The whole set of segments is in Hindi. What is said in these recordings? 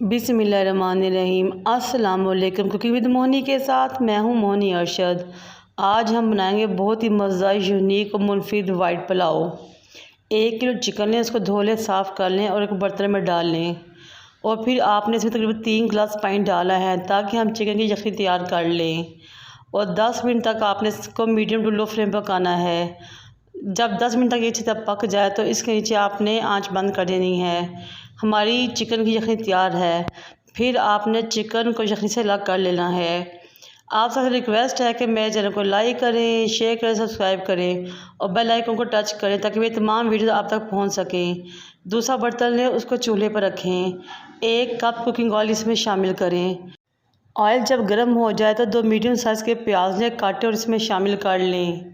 बिस्मिल्लाहिर्रहमानिर्रहीम। अस्सलाम वालेकुम। कुकिंग विद मोहनी के साथ मैं हूं मोहनी अरशद। आज हम बनाएंगे बहुत ही मज़ेदार, यूनिक और मुफीद वाइट पुलाव। 1 किलो चिकन लें, उसको धो लें, साफ़ कर लें और एक बर्तन में डाल लें। और फिर आपने इसमें तकरीबन 3 गिलास पानी डाला है ताकि हम चिकन की यखनी तैयार कर लें। और 10 मिनट तक आपने इसको मीडियम टू लो फ्लेम पर पकाना है। जब 10 मिनट तक ये अच्छी तरह पक जाए तो इसके नीचे आपने आंच बंद कर देनी है। हमारी चिकन की यखनी तैयार है। फिर आपने चिकन को यखनी से अलग कर लेना है। आपसे रिक्वेस्ट है कि मेरे चैनल को लाइक करें, शेयर करें, सब्सक्राइब करें और बेल आइकन को टच करें ताकि मेरी तमाम वीडियोस आप तक पहुंच सकें। दूसरा बर्तन लें, उसको चूल्हे पर रखें। 1 कप कुकिंग ऑयल इसमें शामिल करें। ऑयल जब गर्म हो जाए तो 2 मीडियम साइज़ के प्याज लें, काटे और इसमें शामिल कर लें।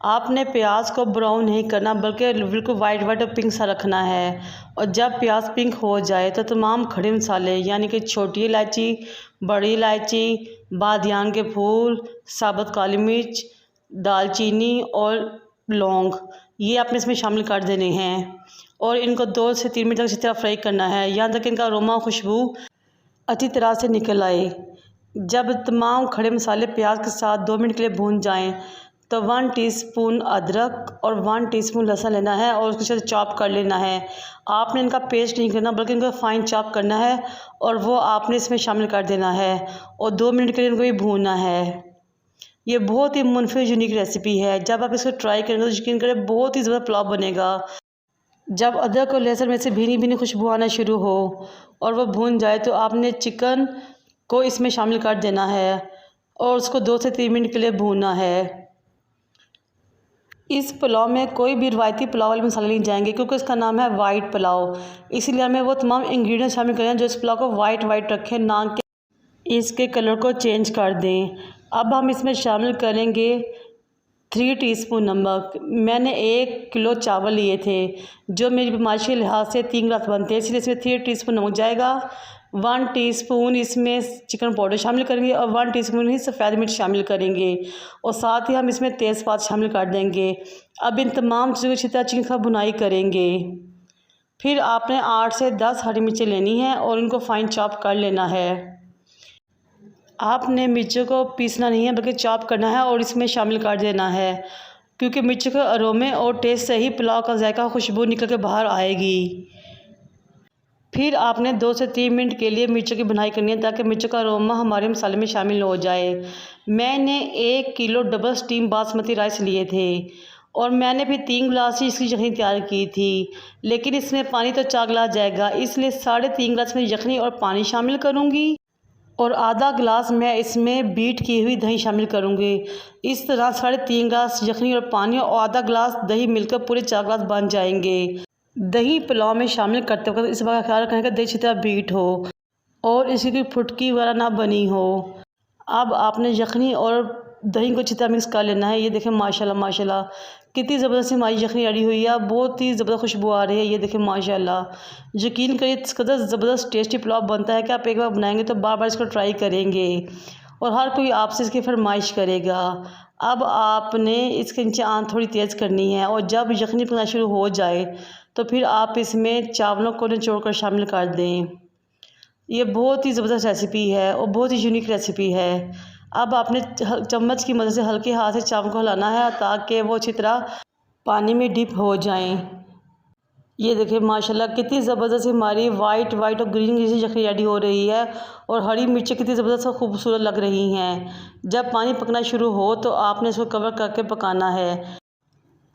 आपने प्याज को ब्राउन नहीं करना बल्कि बिल्कुल वाइट वाइट और पिंक सा रखना है। और जब प्याज पिंक हो जाए तो तमाम खड़े मसाले यानी कि छोटी इलायची, बड़ी इलायची, बादियान के फूल, साबुत काली मिर्च, दालचीनी और लौंग, ये आपने इसमें शामिल कर देने हैं। और इनको 2 से 3 मिनट तक इसी तरह फ्राई करना है, यहाँ तक इनका अरोमा खुशबू अच्छी तरह से निकल आए। जब तमाम खड़े मसाले प्याज के साथ 2 मिनट के लिए भून जाएं तो 1 टीस्पून अदरक और 1 टीस्पून लहसुन लेना है और उसके साथ चॉप कर लेना है। आपने इनका पेस्ट नहीं करना बल्कि इनको फाइन चॉप करना है और वो आपने इसमें शामिल कर देना है और 2 मिनट के लिए इनको भी भूनना है। ये बहुत ही मुनफिद यूनिक रेसिपी है। जब आप इसको ट्राई करेंगे तो यकीन करें बहुत ही ज़्यादा पुलाव बनेगा। जब अदरक और लहसुन में से भीनी भीनी खुशबू आना शुरू हो और वो भून जाए तो आपने चिकन को इसमें शामिल कर देना है और उसको 2 से 3 मिनट के लिए भूनना है। इस पुलाव में कोई भी रवायती पुलाव वाले मसाले नहीं जाएंगे क्योंकि इसका नाम है वाइट पुलाव। इसीलिए हमें वो तमाम इंग्रेडिएंट शामिल करें जो इस पुलाव को वाइट रखें, ना कि इसके कलर को चेंज कर दें। अब हम इसमें शामिल करेंगे 3 टीस्पून नमक। मैंने 1 किलो चावल लिए थे जो मेरी पैमाइश के लिहाज से 3 गिलास बनते हैं, इसलिए इसमें 3 टीस्पून नमक जाएगा। 1 टीस्पून इसमें चिकन पाउडर शामिल करेंगे और 1 टीस्पून ही सफ़ेद मिर्च शामिल करेंगे और साथ ही हम इसमें तेज़पात शामिल कर देंगे। अब इन तमाम चीज़ों को अच्छी तरह चिकन का भुनाई करेंगे। फिर आपने 8 से 10 हरी मिर्चें लेनी हैं और इनको फाइन चॉप कर लेना है। आपने मिर्चों को पीसना नहीं है बल्कि चॉप करना है और इसमें शामिल कर देना है क्योंकि मिर्चों के अरोमे और टेस्ट से ही पुलाव का जायका खुशबू निकल के बाहर आएगी। फिर आपने 2 से 3 मिनट के लिए मिर्चों की भुनाई करनी है ताकि मिर्चों का अरोमा हमारे मसाले में शामिल हो जाए। मैंने 1 kilo double steam basmati rice लिए थे और मैंने फिर 3 गिलास ही इसकी यखनी तैयार की थी, लेकिन इसमें पानी तो 4 गिलास जाएगा, इसलिए 3.5 गिलास में यखनी और पानी शामिल करूँगी और आधा गिलास मैं इसमें बीट की हुई दही शामिल करूँगी। इस तरह 3.5 गिलास यखनी और पानी और आधा गिलास दही मिलकर पूरे 4 गिलास बन जाएंगे। दही पुलाव में शामिल करते वक्त इस बात का ख्याल रखना है कि दही अच्छी तरह बीट हो और इसकी कोई फुटकी वगैरह ना बनी हो। अब आपने यखनी और दही को अच्छी तरह मिक्स कर लेना है। ये देखें माशाल्लाह कितनी ज़बरदस्त हमारी यखनी रेडी हुई है, बहुत ही ज़बरदस्त खुशबू आ रही है। ये देखें माशाल्लाह, यकीन करिए इस कदर ज़बरदस्त टेस्टी पुलाव बनता है कि आप एक बार बनाएंगे तो बार बार इसको ट्राई करेंगे और हर कोई आपसे इसकी फरमाइश करेगा। अब आपने इसके नीचे आंच थोड़ी तेज़ करनी है और जब यखनी पकना शुरू हो जाए तो फिर आप इसमें चावलों को निचोड़ कर शामिल कर दें। ये बहुत ही ज़बरदस्त रेसिपी है और बहुत ही यूनिक रेसिपी है। अब आपने चम्मच की मदद से हल्के हाथ से चावल को हिलाना है ताकि वो अच्छी तरह पानी में डिप हो जाएं। ये देखिए माशाल्लाह कितनी ज़बरदस्त हमारी वाइट और ग्रीन जैसी यखनी रेडी हो रही है और हरी मिर्चें कितनी ज़बरदस्त और खूबसूरत लग रही हैं। जब पानी पकना शुरू हो तो आपने इसको कवर करके पकाना है।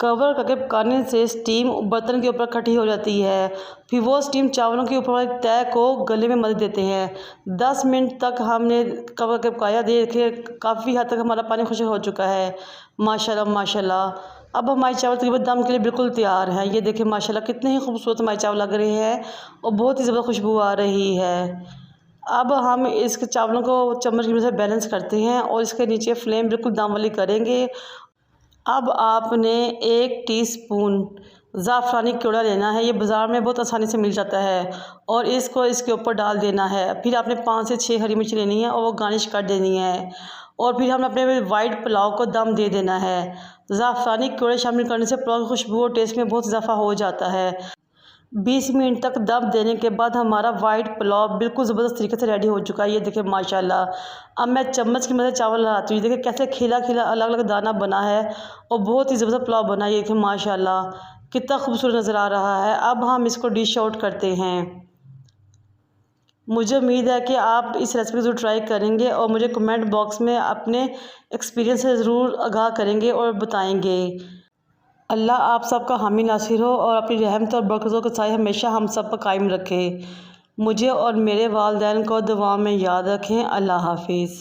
कवर करके पकाने से स्टीम बर्तन के ऊपर इकट्ठी हो जाती है, फिर वो स्टीम चावलों के ऊपर वाले तय को गले में मदद देते हैं। 10 मिनट तक हमने कवर करके पकाया। देखिए काफ़ी हद तक हमारा पानी खुश्क हो चुका है। माशाल्लाह अब हमारे चावल तकरीबन दम के लिए बिल्कुल तैयार हैं। ये देखिए माशाल्लाह कितने ही खूबसूरत हमारे चावल लग रहे हैं और बहुत ही ज़्यादा खुशबू आ रही है। अब हम इसके चावलों को चम्मच की मदद से बैलेंस करते हैं और इसके नीचे फ्लेम बिल्कुल दम वाली करेंगे। अब आपने 1 टीस्पून ज़ाफ़रानी कीड़ा लेना है। ये बाज़ार में बहुत आसानी से मिल जाता है और इसको इसके ऊपर डाल देना है। फिर आपने 5 से 6 हरी मिर्च लेनी है और वो गार्निश कर देनी है और फिर हम अपने वाइट पुलाव को दम दे देना है। ज़ाफ़रानी कीड़े शामिल करने से पुलाव की खुशबू और टेस्ट में बहुत इजाफा हो जाता है। 20 मिनट तक दम देने के बाद हमारा वाइट पुलाव बिल्कुल ज़बरदस्त तरीके से रेडी हो चुका है। ये देखिए माशाल्लाह। अब मैं चम्मच की मदद से चावल लगाती हूँ। देखिए कैसे खिला खिला अलग अलग दाना बना है और बहुत ही ज़बरदस्त पुलाव बना है। ये देखिए माशाल्लाह कितना खूबसूरत नज़र आ रहा है। अब हम इसको डिश आउट करते हैं। मुझे उम्मीद है कि आप इस रेसिपी ज़रूर ट्राई करेंगे और मुझे कमेंट बॉक्स में अपने एक्सपीरियंस से ज़रूर आगाह करेंगे और बताएंगे। अल्लाह आप सबका हामी नासिर हो और अपनी रहमत और बरकतों के साए हमेशा हम सब पर कायम रखे। मुझे और मेरे वालिदैन को दुआ में याद रखें। अल्लाह हाफिज़।